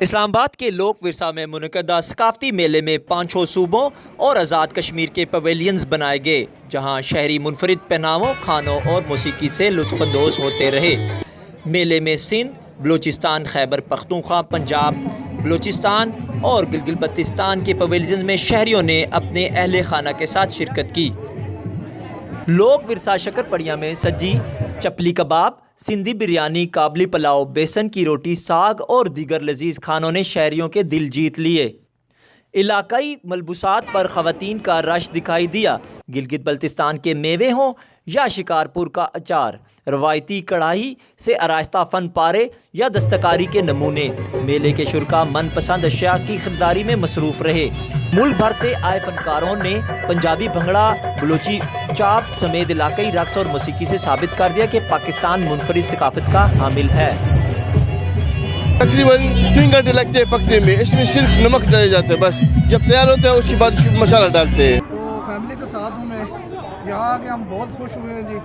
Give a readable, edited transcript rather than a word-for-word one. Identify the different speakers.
Speaker 1: اسلام آباد کے لوک ورثہ میں منعقدہ ثقافتی میلے میں 500 صوبوں اور آزاد کشمیر کے پویلینز بنائے گئے، جہاں شہری منفرد پہناووں، کھانوں اور موسیقی سے لطف اندوز ہوتے رہے۔ میلے میں سندھ، بلوچستان، خیبر پختونخوا، پنجاب، بلوچستان اور گلگت بلتستان کے پویلینز میں شہریوں نے اپنے اہل خانہ کے ساتھ شرکت کی۔ لوک ورثہ شکر پڑیاں میں سجی چپلی کباب، سندھی بریانی، کابلی پلاؤ، بیسن کی روٹی، ساگ اور دیگر لذیذ کھانوں نے شہریوں کے دل جیت لیے۔ علاقائی ملبوسات پر خواتین کا رش دکھائی دیا۔ گلگت بلتستان کے میوے ہوں یا شکارپور کا اچار، روایتی کڑھائی سے آراستہ فن پارے یا دستکاری کے نمونے، میلے کے شرکاء من پسند اشیاء کی خریداری میں مصروف رہے۔ ملک بھر سے آئے فنکاروں نے پنجابی بھنگڑا، بلوچی چاپ سمیت علاقائی رقص اور موسیقی سے ثابت کر دیا کہ پاکستان منفرد ثقافت کا حامل ہے۔
Speaker 2: تقریباً 3 گھنٹے لگتے ہیں پکنے میں، اس میں صرف نمک ڈالے جاتے ہیں بس، جب تیار ہوتا ہے اس کے بعد اس میں مسالہ ڈالتے ہیں۔
Speaker 3: تو فیملی کے ساتھ ہوں میں یہاں آ کے ہم بہت خوش ہوئے ہیں جی۔